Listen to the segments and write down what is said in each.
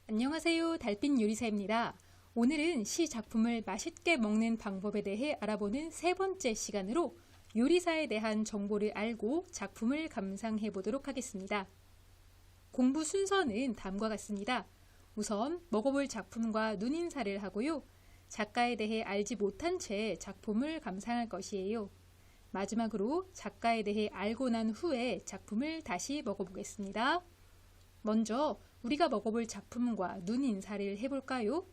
안녕하세요. 달빛 요리사입니다. 오늘은 시 작품을 맛있게 먹는 방법에 대해 알아보는 세 번째 시간으로 요리사에 대한 정보를 알고 작품을 감상해 보도록 하겠습니다. 공부 순서는 다음과 같습니다. 우선 먹어볼 작품과 눈인사를 하고요. 작가에 대해 알지 못한 채 작품을 감상할 것이에요. 마지막으로 작가에 대해 알고 난 후에 작품을 다시 먹어보겠습니다. 먼저 우리가 먹어볼 작품과 눈인사를 해볼까요?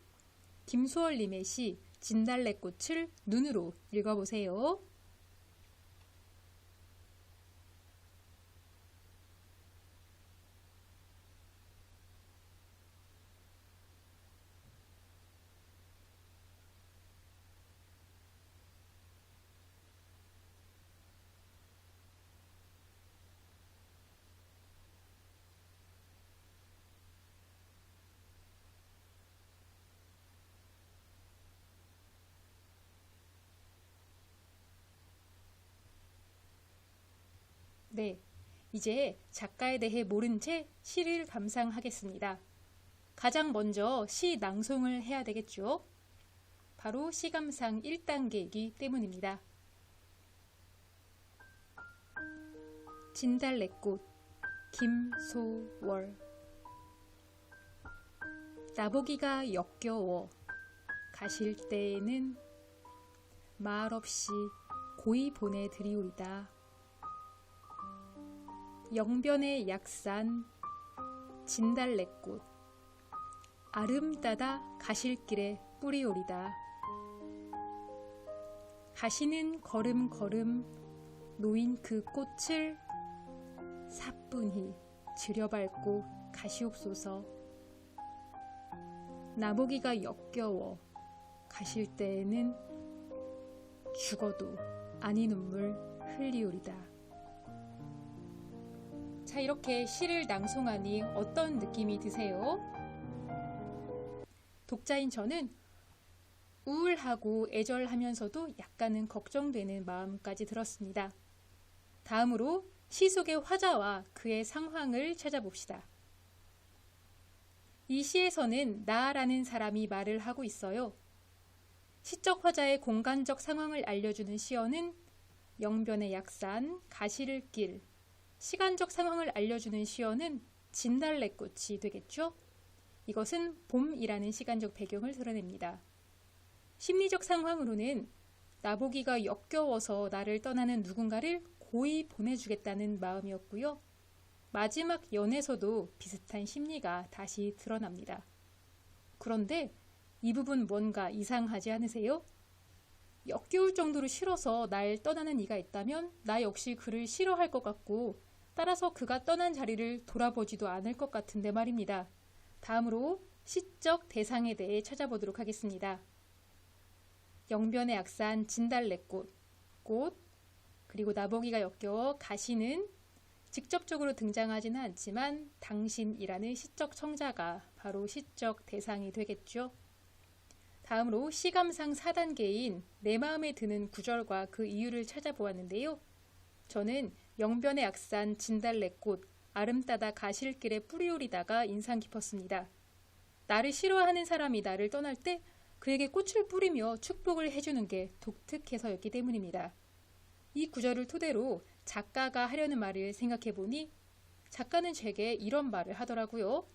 김소월님의 시 진달래꽃을 눈으로 읽어보세요. 네, 이제 작가에 대해 모른 채 시를 감상하겠습니다. 가장 먼저 시 낭송을 해야 되겠죠? 바로 시 감상 1단계이기 때문입니다. 진달래꽃 김소월 나보기가 역겨워 가실 때에는 말없이 고이 보내드리오리다. 영변의 약산 진달래꽃 아름다다 가실 길에 뿌리오리다. 가시는 걸음걸음 놓인 그 꽃을 사뿐히 들여밟고 가시옵소서. 나보기가 역겨워 가실 때에는 죽어도 아니 눈물 흘리오리다. 자, 이렇게 시를 낭송하니 어떤 느낌이 드세요? 독자인 저는 우울하고 애절하면서도 약간은 걱정되는 마음까지 들었습니다. 다음으로 시 속의 화자와 그의 상황을 찾아봅시다. 이 시에서는 나라는 사람이 말을 하고 있어요. 시적 화자의 공간적 상황을 알려주는 시어는 영변의 약산, 가시를 길, 시간적 상황을 알려주는 시어는 진달래꽃이 되겠죠? 이것은 봄이라는 시간적 배경을 드러냅니다. 심리적 상황으로는 나보기가 역겨워서 나를 떠나는 누군가를 고이 보내주겠다는 마음이었고요. 마지막 연에서도 비슷한 심리가 다시 드러납니다. 그런데 이 부분 뭔가 이상하지 않으세요? 역겨울 정도로 싫어서 날 떠나는 이가 있다면 나 역시 그를 싫어할 것 같고 따라서 그가 떠난 자리를 돌아보지도 않을 것 같은데 말입니다. 다음으로 시적 대상에 대해 찾아보도록 하겠습니다. 영변의 약산 진달래꽃, 꽃, 그리고 나보기가 역겨워 가시는 직접적으로 등장하지는 않지만 당신이라는 시적 청자가 바로 시적 대상이 되겠죠. 다음으로 시감상 4단계인 내 마음에 드는 구절과 그 이유를 찾아보았는데요. 저는 영변의 약산 진달래꽃 아름다다 가실 길에 뿌리오리다가 인상 깊었습니다. 나를 싫어하는 사람이 나를 떠날 때 그에게 꽃을 뿌리며 축복을 해주는 게 독특해서였기 때문입니다. 이 구절을 토대로 작가가 하려는 말을 생각해보니 작가는 제게 이런 말을 하더라고요.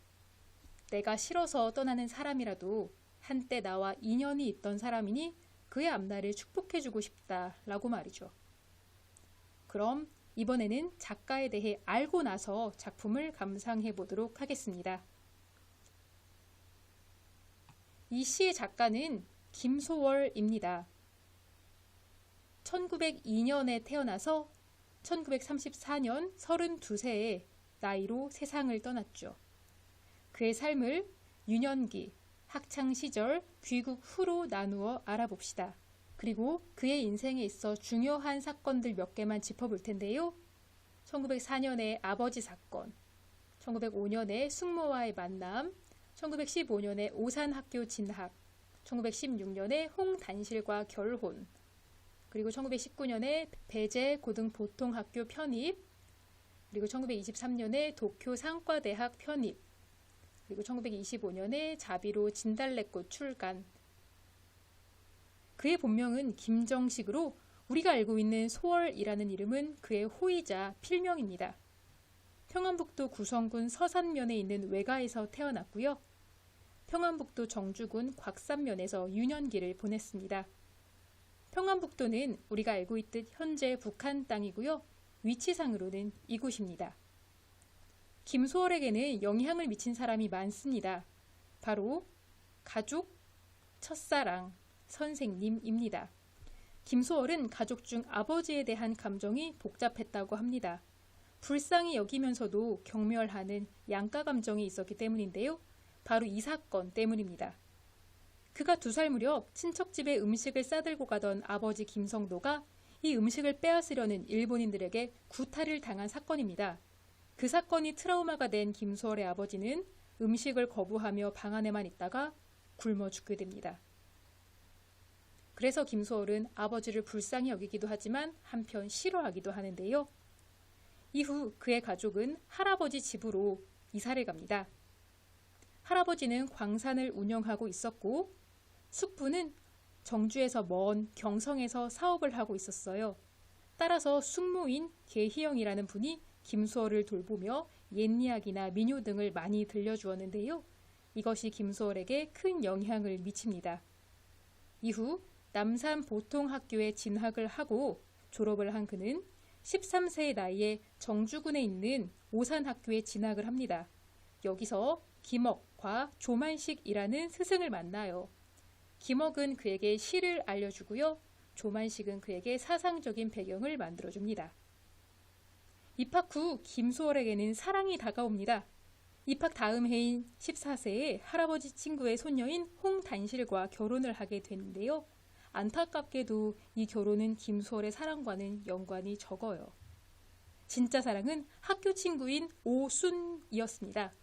내가 싫어서 떠나는 사람이라도 한때 나와 인연이 있던 사람이니 그의 앞날을 축복해주고 싶다라고 말이죠. 그럼 이번에는 작가에 대해 알고 나서 작품을 감상해 보도록 하겠습니다. 이 시의 작가는 김소월입니다. 1902년에 태어나서 1934년 32세의 나이로 세상을 떠났죠. 그의 삶을 유년기, 학창시절, 귀국 후로 나누어 알아봅시다. 그리고 그의 인생에 있어 중요한 사건들 몇 개만 짚어볼 텐데요. 1904년의 아버지 사건, 1905년의 숙모와의 만남, 1915년에 오산학교 진학, 1916년에 홍단실과 결혼, 그리고 1919년에 배재 고등보통학교 편입, 그리고 1923년에 도쿄 상과대학 편입, 그리고 1925년에 자비로 진달래꽃 출간. 그의 본명은 김정식으로 우리가 알고 있는 소월이라는 이름은 그의 호이자 필명입니다. 평안북도 구성군 서산면에 있는 외가에서 태어났고요. 평안북도 정주군 곽산면에서 유년기를 보냈습니다. 평안북도는 우리가 알고 있듯 현재 북한 땅이고요. 위치상으로는 이곳입니다. 김소월에게는 영향을 미친 사람이 많습니다. 바로 가족, 첫사랑, 선생님입니다. 김소월은 가족 중 아버지에 대한 감정이 복잡했다고 합니다. 불쌍히 여기면서도 경멸하는 양가 감정이 있었기 때문인데요. 바로 이 사건 때문입니다. 그가 2살 무렵 친척집에 음식을 싸들고 가던 아버지 김성도가 이 음식을 빼앗으려는 일본인들에게 구타를 당한 사건입니다. 그 사건이 트라우마가 된 김소월의 아버지는 음식을 거부하며 방 안에만 있다가 굶어 죽게 됩니다. 그래서 김소월은 아버지를 불쌍히 여기기도 하지만 한편 싫어하기도 하는데요. 이후 그의 가족은 할아버지 집으로 이사를 갑니다. 할아버지는 광산을 운영하고 있었고 숙부는 정주에서 먼 경성에서 사업을 하고 있었어요. 따라서 숙모인 계희영이라는 분이 김소월을 돌보며 옛이야기나 민요 등을 많이 들려주었는데요. 이것이 김소월에게 큰 영향을 미칩니다. 이후 남산 보통학교에 진학을 하고 졸업을 한 그는 13세의 나이에 정주군에 있는 오산학교에 진학을 합니다. 여기서 김억과 조만식이라는 스승을 만나요. 김억은 그에게 시를 알려주고요. 조만식은 그에게 사상적인 배경을 만들어줍니다. 입학 후 김소월에게는 사랑이 다가옵니다. 입학 다음 해인 14세에 할아버지 친구의 손녀인 홍단실과 결혼을 하게 되는데요. 안타깝게도 이 결혼은 김소월의 사랑과는 연관이 적어요. 진짜 사랑은 학교 친구인 오순이었습니다.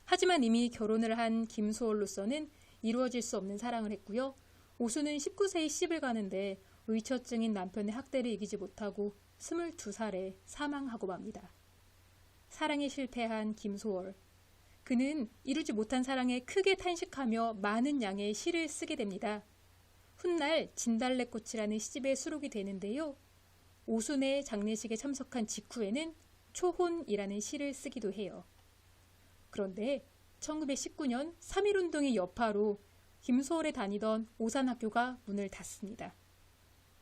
하지만 이미 결혼을 한 김소월로서는 이루어질 수 없는 사랑을 했고요. 오순은 19세에 시집을 가는데 의처증인 남편의 학대를 이기지 못하고 22살에 사망하고 맙니다. 사랑에 실패한 김소월. 그는 이루지 못한 사랑에 크게 탄식하며 많은 양의 시를 쓰게 됩니다. 훗날 진달래꽃이라는 시집에 수록이 되는데요. 오순의 장례식에 참석한 직후에는 초혼이라는 시를 쓰기도 해요. 그런데 1919년 3.1운동의 여파로 김소월에 다니던 오산학교가 문을 닫습니다.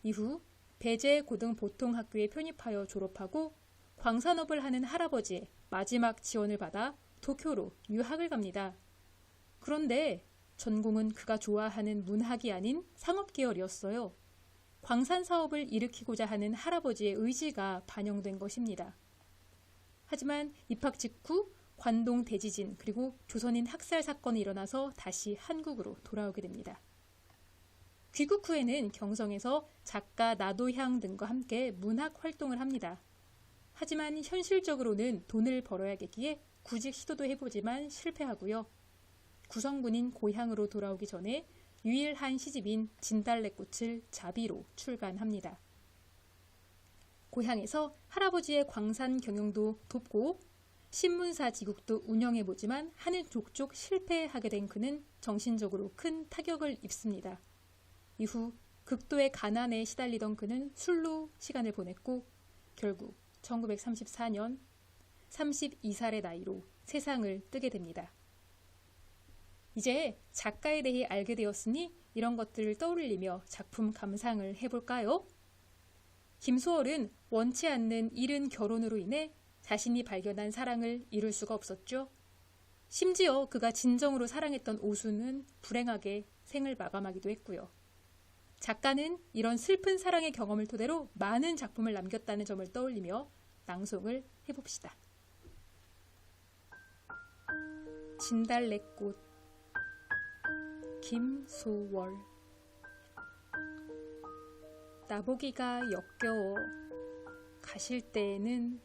이후 배제고등보통학교에 편입하여 졸업하고 광산업을 하는 할아버지의 마지막 지원을 받아 도쿄로 유학을 갑니다. 그런데 전공은 그가 좋아하는 문학이 아닌 상업계열이었어요. 광산 사업을 일으키고자 하는 할아버지의 의지가 반영된 것입니다. 하지만 입학 직후 관동 대지진 그리고 조선인 학살 사건이 일어나서 다시 한국으로 돌아오게 됩니다. 귀국 후에는 경성에서 작가 나도향 등과 함께 문학 활동을 합니다. 하지만 현실적으로는 돈을 벌어야겠기에 구직 시도도 해보지만 실패하고요. 구성군인 고향으로 돌아오기 전에 유일한 시집인 진달래꽃을 자비로 출간합니다. 고향에서 할아버지의 광산 경영도 돕고 신문사 지국도 운영해보지만 하는 족족 실패하게 된 그는 정신적으로 큰 타격을 입습니다. 이후 극도의 가난에 시달리던 그는 술로 시간을 보냈고 결국 1934년 32살의 나이로 세상을 뜨게 됩니다. 이제 작가에 대해 알게 되었으니 이런 것들을 떠올리며 작품 감상을 해볼까요? 김소월은 원치 않는 이른 결혼으로 인해 자신이 발견한 사랑을 이룰 수가 없었죠. 심지어 그가 진정으로 사랑했던 오수는 불행하게 생을 마감하기도 했고요. 작가는 이런 슬픈 사랑의 경험을 토대로 많은 작품을 남겼다는 점을 떠올리며 낭송을 해봅시다. 진달래꽃 김소월. 나보기가 역겨워 가실 때에는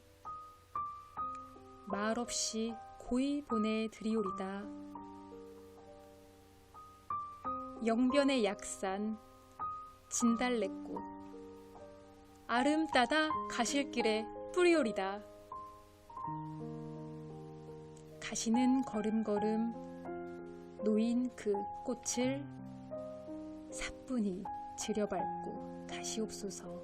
말없이 고이 보내드리오리다. 영변의 약산 진달래꽃 아름 따다 가실 길에 뿌리오리다. 가시는 걸음걸음 놓인 그 꽃을 사뿐히 들여밟고 가시옵소서.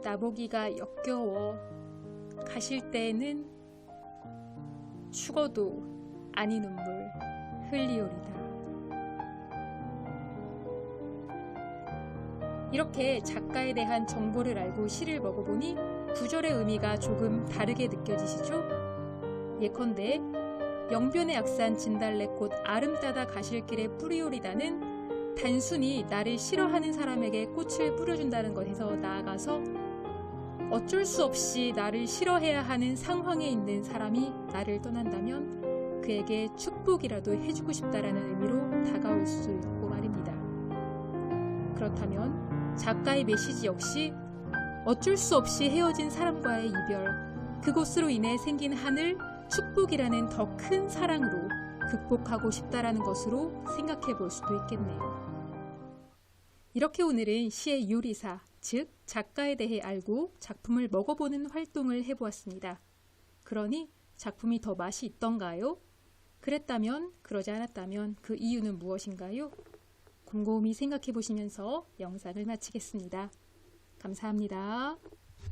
나보기가 역겨워 가실 때에는 죽어도 아니 눈물 흘리오리다. 이렇게 작가에 대한 정보를 알고 시를 먹어보니 구절의 의미가 조금 다르게 느껴지시죠? 예컨대 영변의 약산 진달래꽃 아름 따다 가실 길에 뿌리오리다는 단순히 나를 싫어하는 사람에게 꽃을 뿌려준다는 것에서 나아가서 어쩔 수 없이 나를 싫어해야 하는 상황에 있는 사람이 나를 떠난다면 그에게 축복이라도 해주고 싶다라는 의미로 다가올 수 있고 말입니다. 그렇다면 작가의 메시지 역시 어쩔 수 없이 헤어진 사람과의 이별, 그곳으로 인해 생긴 하늘, 축복이라는 더 큰 사랑으로 극복하고 싶다라는 것으로 생각해 볼 수도 있겠네요. 이렇게 오늘은 시의 요리사, 즉 작가에 대해 알고 작품을 먹어보는 활동을 해보았습니다. 그러니 작품이 더 맛이 있던가요? 그랬다면, 그러지 않았다면 그 이유는 무엇인가요? 곰곰이 생각해 보시면서 영상을 마치겠습니다. 감사합니다.